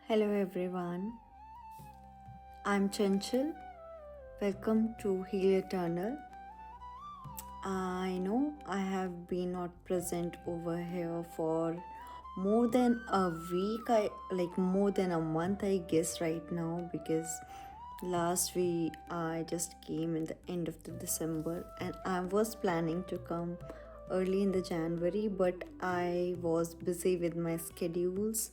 Hello everyone, I'm Chanchal. Welcome to Heal Eternal. I know I have been not present over here for more than a week, more than a month, I guess, right now, because last week I just came in the end of the December and I was planning to come early in the January, but I was busy with my schedules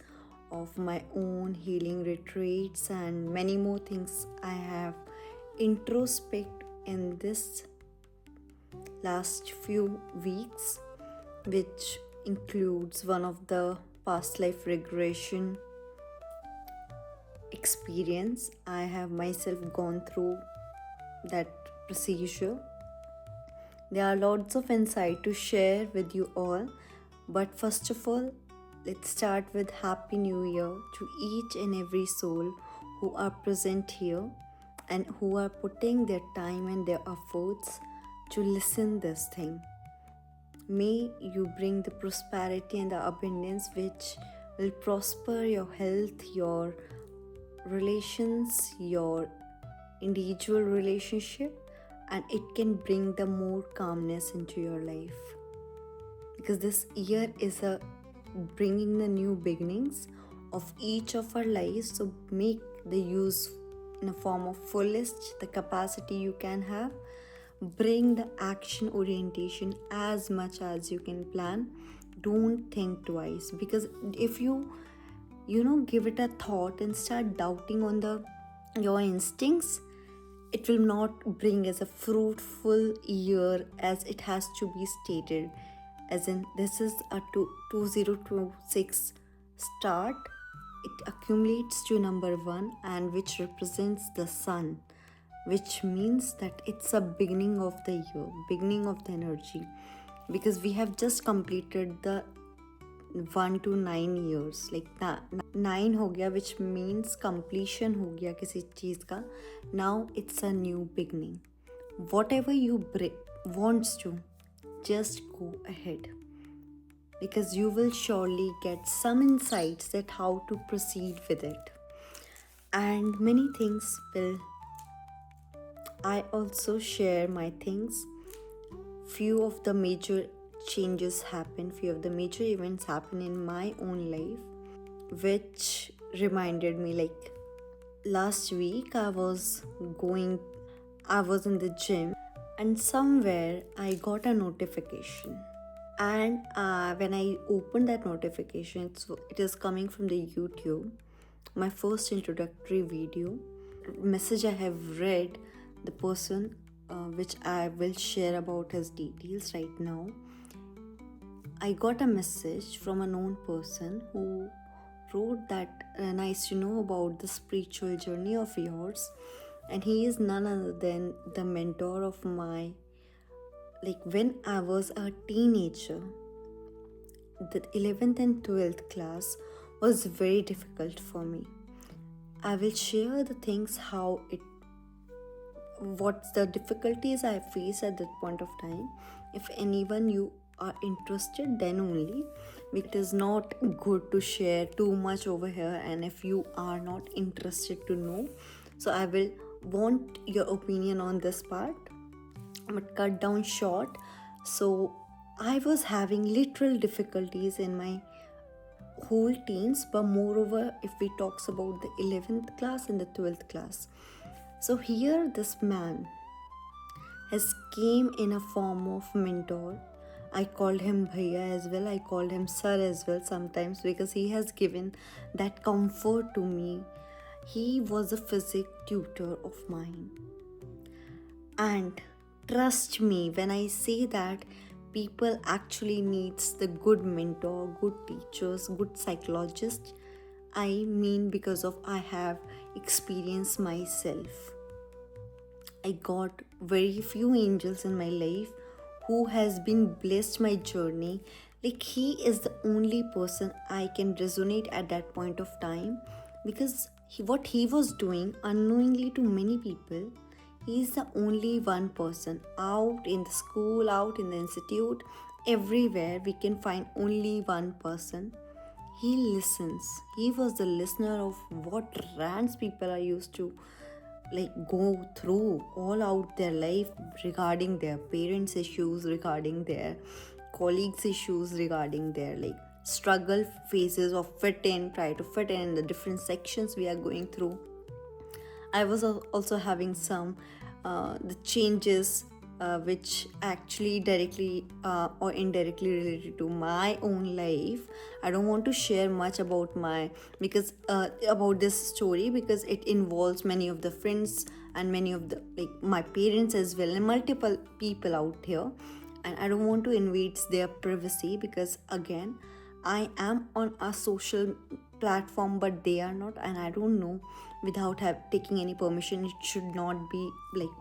of my own healing retreats and many more things I have introspect in this last few weeks, which includes one of the past life regression experience. I have myself gone through that procedure. There are lots of insight to share with you all, but first of all, let's start with Happy New Year to each and every soul who are present here and who are putting their time and their efforts to listen this thing. May you bring the prosperity and the abundance which will prosper your health, your relations, your individual relationship, and it can bring the more calmness into your life. Because this year is a bringing the new beginnings of each of our lives, so make the use in a form of fullest the capacity you can have. Bring the action orientation as much as you can plan. Don't think twice, because if you give it a thought and start doubting on your instincts, it will not bring as a fruitful year as it has to be stated, as in this is a 2026 start. It accumulates to number 1 and which represents the sun, which means that it's a beginning of the year, beginning of the energy, because we have just completed the 1 to 9 years, like 9 हो गया, which means completion हो गया किसी चीज़ का. Now it's a new beginning. Whatever you wants to, just go ahead, because you will surely get some insights that how to proceed with it, and many things will. I also share my things. Few of the major changes happen, few of the major events happen in my own life, which reminded me, like last week I was in the gym, and somewhere I got a notification, and when I opened that notification, it is coming from the YouTube, my first introductory video message. I have read the person, which I will share about his details right now. I got a message from a known person who wrote that nice to know about the spiritual journey of yours, and he is none other than the mentor of my, like when I was a teenager. The 11th and 12th class was very difficult for me. I will share the things what's the difficulties I face at that point of time. If anyone you are interested, then only. It is not good to share too much over here, and if you are not interested to know, so I will want your opinion on this part, but cut down short. So I was having literal difficulties in my whole teens, but moreover if we talks about the 11th class and the 12th class. So here this man has came in a form of mentor. I called him Bhaiya as well, I called him Sir as well sometimes, because he has given that comfort to me. He was a physics tutor of mine. And trust me when I say that people actually needs the good mentor, good teachers, good psychologists. I mean, because of I have experienced myself. I got very few angels in my life who has been blessed my journey. Like he is the only person I can resonate at that point of time, because what he was doing unknowingly to many people, he is the only one person out in the school, out in the institute, everywhere we can find only one person. He listens. He was the listener of what rants people are used to go through all out their life, regarding their parents issues, regarding their colleagues issues, regarding their struggle phases of try to fit in the different sections we are going through. I was also having some the changes which actually directly or indirectly related to my own life. I don't want to share much about about this story, because it involves many of the friends and many of the my parents as well, and multiple people out here, and I don't want to invade their privacy, because again, I am on a social platform but they are not, and I don't know, without taking any permission, it should not be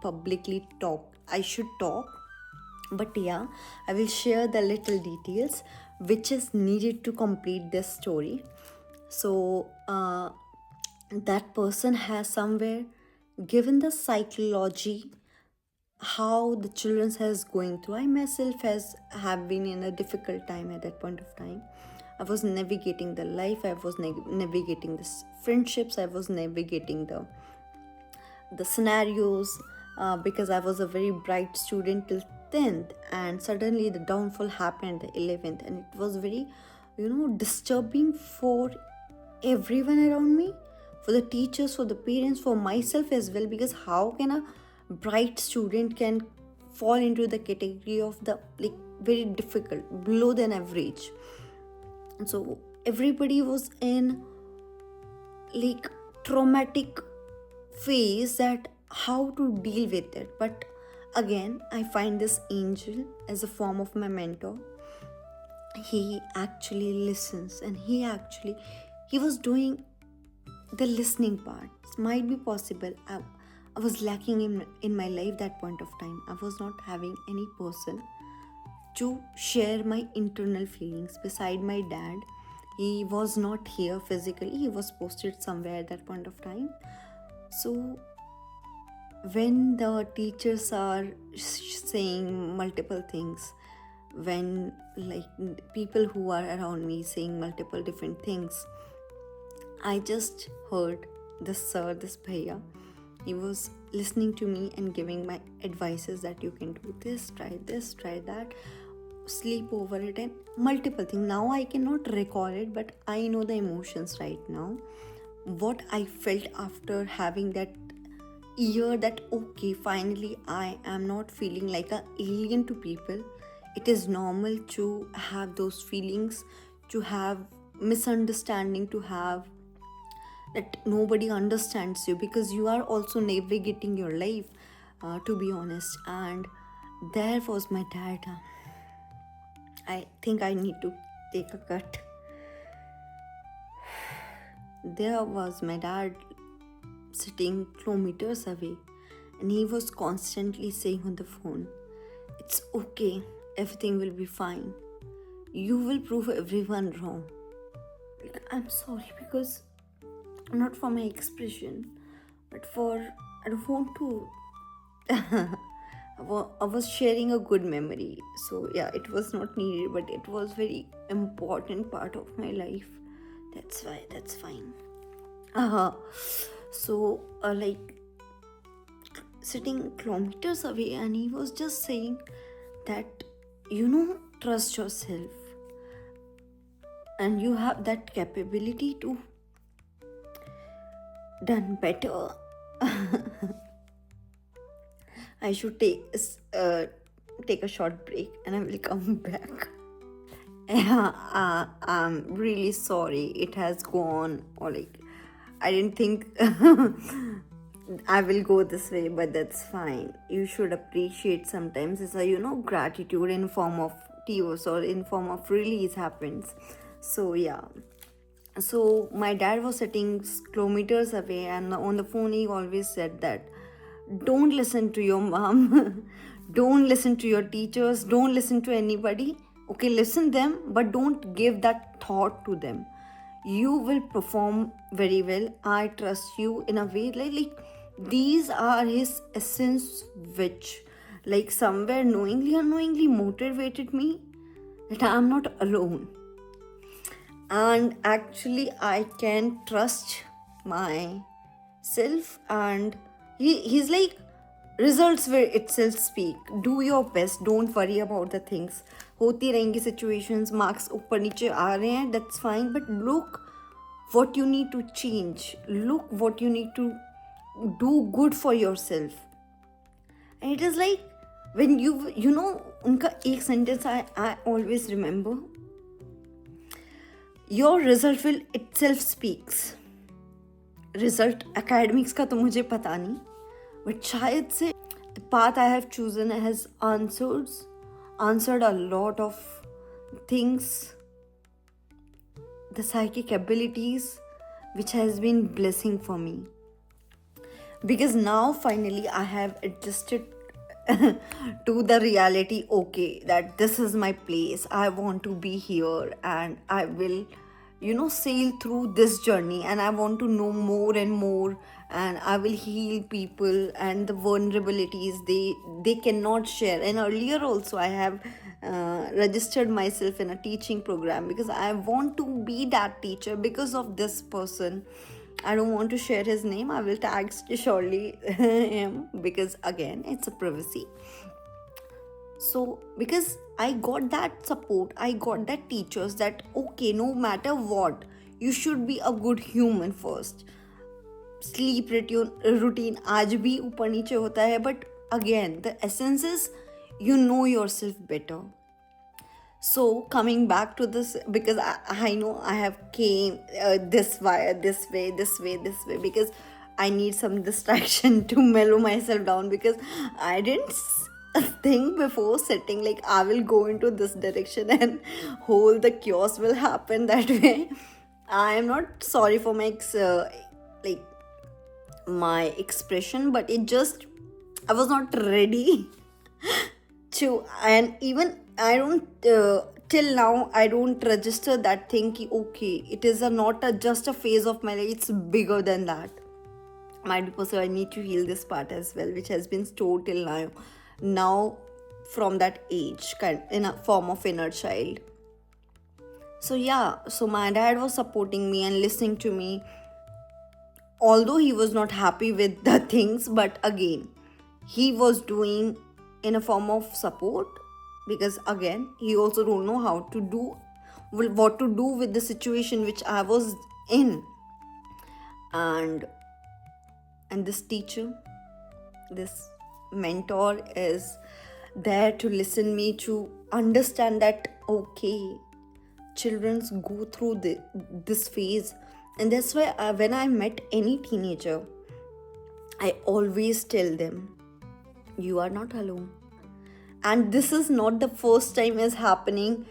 publicly talk. I should talk, but yeah, I will share the little details which is needed to complete this story. So that person has somewhere given the psychology how the children has going through. I myself has have been in a difficult time at that point of time. I was navigating the life, I was navigating the friendships, I was navigating the scenarios, because I was a very bright student till 10th, and suddenly the downfall happened at the 11th, and it was very disturbing for everyone around me, for the teachers, for the parents, for myself as well, because how can a bright student can fall into the category of the very difficult, below than average. And so everybody was in traumatic phase, that how to deal with it. But again, I find this angel as a form of my mentor. He actually listens, and he was doing the listening part. It might be possible I was lacking in my life that point of time. I was not having any person to share my internal feelings beside my dad. He was not here physically, he was posted somewhere at that point of time. So when the teachers are saying multiple things, when people who are around me saying multiple different things, I just heard this bhaiya. He was listening to me and giving my advices that you can do this, try that, sleep over it, and multiple things. Now I cannot recall it, but I know the emotions right now. What I felt after having that year, that okay, finally I am not feeling like an alien to people. It is normal to have those feelings, to have misunderstanding, to have that nobody understands you, because you are also navigating your life, to be honest. And there was my dad. I think I need to take a cut. There was my dad sitting kilometers away, and he was constantly saying on the phone, "It's okay, everything will be fine. You will prove everyone wrong." I'm sorry, because not for my expression, but for I don't want to. I was sharing a good memory, so yeah, it was not needed, but it was very important part of my life. That's why. That's fine. So sitting kilometers away, and he was just saying that trust yourself, and you have that capability to done better. I should take a short break, and I will come back. I'm really sorry it has gone, or I didn't think I will go this way, but that's fine. You should appreciate sometimes it's a gratitude in form of tears or in form of release happens. So yeah. So my dad was sitting kilometers away, and on the phone he always said that don't listen to your mom, don't listen to your teachers, don't listen to anybody. Okay, listen them, but don't give that thought to them. You will perform very well. I trust you in a way. These are his essence, which somewhere knowingly, unknowingly motivated me that I am not alone. and actually I can trust myself. And he's like, results will itself speak. Do your best, don't worry about the things. होती रहेंगी situations, marks ऊपर नीचे आ रहे हैं, that's fine, but look what you need to change, look what you need to do good for yourself. And it is like, when you know, उनका एक sentence I always remember, your result will itself speaks. Result academics का तो मुझे पता नहीं, but शायद से the path I have chosen has answered a lot of things, the psychic abilities, which has been blessing for me, because now finally I have adjusted to the reality. Okay, that this is my place, I want to be here, and I will sail through this journey, and I want to know more and more, and I will heal people and the vulnerabilities they cannot share. And earlier also I have registered myself in a teaching program, because I want to be that teacher because of this person. I don't want to share his name, I will tag surely him, because again it's a privacy. So because I got that support, I got that teachers, that okay, no matter what, you should be a good human first. Sleep routine आज भी ऊपर नीचे होता है, but again the essence is you know yourself better. So coming back to this, because I know I have came this way, because I need some distraction to mellow myself down, because I didn't think before setting like I will go into this direction and whole the chaos will happen that way. I am not sorry for my my expression, but it just, I was not ready to. And even I don't till now I don't register that thing ki, okay, it is not just a phase of my life, it's bigger than that. Might be possible I need to heal this part as well, which has been stored till now from that age, in a form of inner child. So yeah, so my dad was supporting me and listening to me, although he was not happy with the things, but again he was doing in a form of support, because again he also don't know how to do, what to do with the situation which I was in. And this teacher, this mentor is there to listen me, to understand that okay, childrens go through this phase. And that's why when I met any teenager, I always tell them, you are not alone. And this is not the first time is happening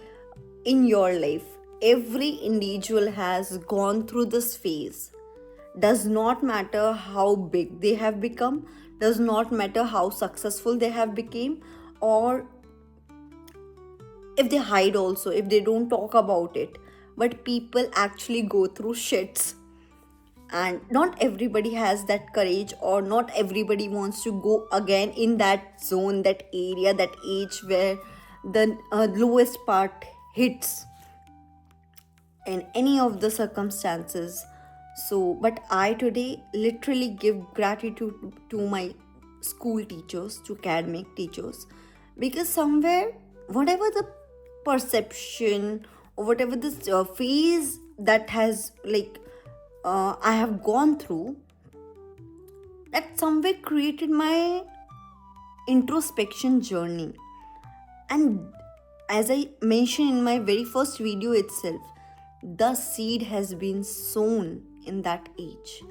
in your life. Every individual has gone through this phase. Does not matter how big they have become, does not matter how successful they have become, or if they hide also, if they don't talk about it. But people actually go through shits, and not everybody has that courage, or not everybody wants to go again in that zone, that area, that age where the lowest part hits in any of the circumstances. So but I today literally give gratitude to my school teachers, to academic teachers, because somewhere whatever the perception or whatever this phase that has I have gone through, that somewhere created my introspection journey. And as I mentioned in my very first video itself, the seed has been sown in that age,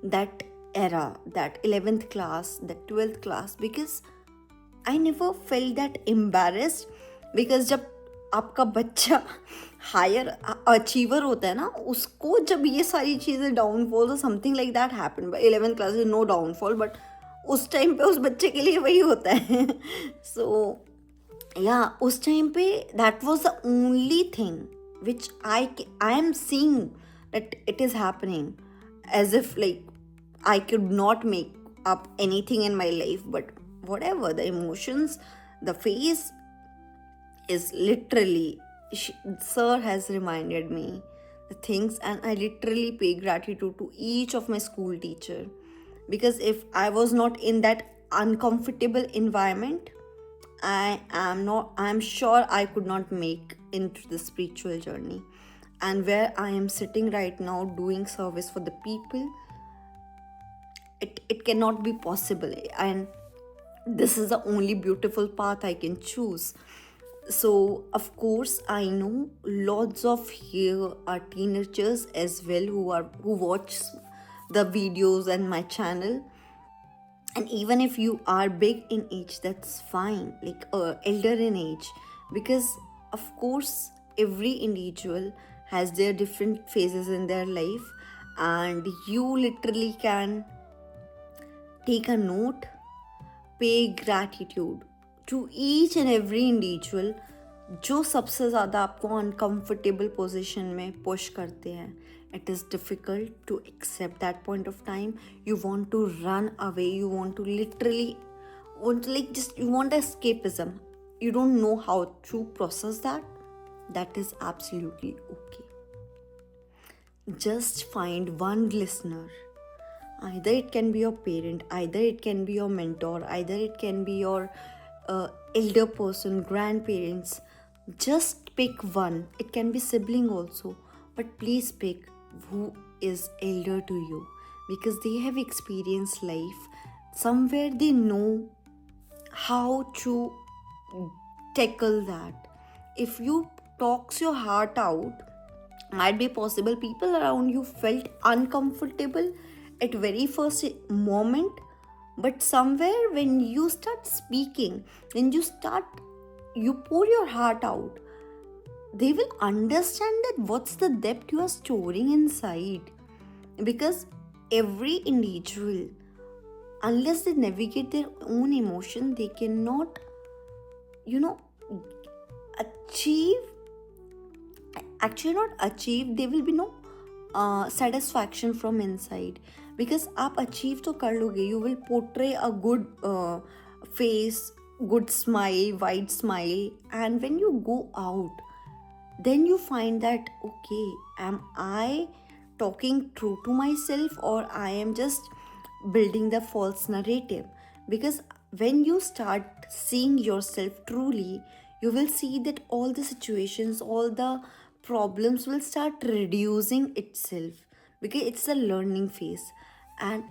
that era, that 11th class, that 12th class, because I never felt that embarrassed. because जब आपका बच्चा higher achiever होता है ना, उसको जब ये सारी चीज़ें डाउनफॉल और something like that happen, 11th class is no downfall, but उस टाइम पे उस बच्चे के लिए वही होता है. सो या उस टाइम पे that was the only thing which I am seeing that it is happening, as if like I could not make up anything in my life. But whatever the emotions, the phase is literally, sir has reminded me things, and I literally pay gratitude to each of my school teacher, because if I was not in that uncomfortable environment, I'm sure I could not make into the spiritual journey. And where I am sitting right now doing service for the people, it cannot be possible. And this is the only beautiful path I can choose. So of course I know lots of here are teenagers as well who watch the videos and my channel. And even if you are big in age, that's fine, like elder in age, because of course every individual has their different phases in their life, and you literally can take a note, pay gratitude to each and every individual जो सबसे ज़्यादा आपको uncomfortable position में push करते हैं. It is difficult to accept that point of time. You want to run away. You want to literally you want escapism. You don't know how to process that. That is absolutely okay. Just find one listener. Either it can be your parent, either it can be your mentor, either it can be your elder person, grandparents. Just pick one. It can be sibling also, but please pick who is elder to you, because they have experienced life. Somewhere they know how to tackle that. If you talks your heart out, might be possible people around you felt uncomfortable at very first moment, but somewhere when you start speaking, when you pour your heart out, they will understand that what's the depth you are storing inside. Because every individual, unless they navigate their own emotion, they cannot achieve, actually not achieve, there will be no satisfaction from inside. Because आप achieve तो कर लोगे, you will portray a good face, good smile, wide smile, and when you go out, then you find that okay, am I talking true to myself, or I am just building the false narrative? Because when you start seeing yourself truly, you will see that all the situations, all the problems will start reducing itself, because it's a learning phase. And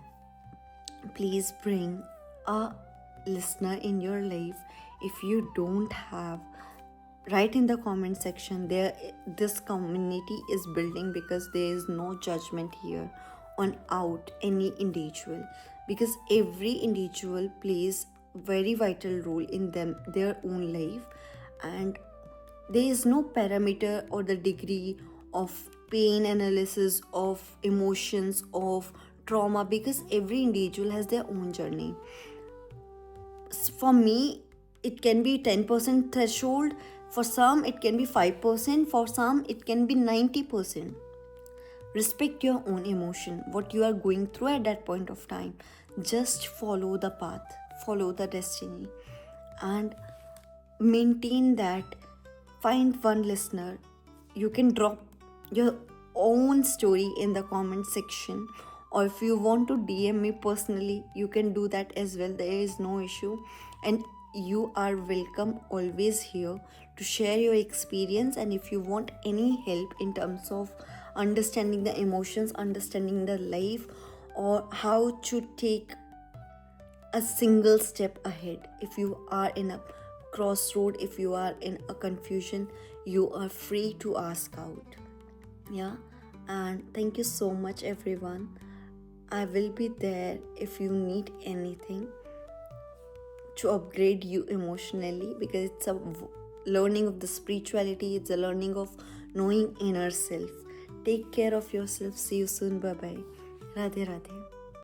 please bring a listener in your life. If you don't have, write in the comment section. There, this community is building because there is no judgment here on out any individual, because every individual plays very vital role in their own life, and there is no parameter or the degree of pain analysis, of emotions, of trauma, because every individual has their own journey. For me, it can be 10% threshold. For some, it can be 5%. For some, it can be 90%. Respect your own emotion, what you are going through at that point of time. Just follow the path, follow the destiny, and maintain that. Find one listener. You can drop your own story in the comment section, or if you want to DM me personally, you can do that as well. There is no issue, and you are welcome always here to share your experience. And if you want any help in terms of understanding the emotions, understanding the life, or how to take a single step ahead, if you are in a crossroad, if you are in a confusion, you are free to ask out. Yeah. And thank you so much, everyone. I will be there if you need anything to upgrade you emotionally, because it's a learning of the spirituality, it's a learning of knowing inner self. Take care of yourself. See you soon. Bye bye. Radhe Radhe.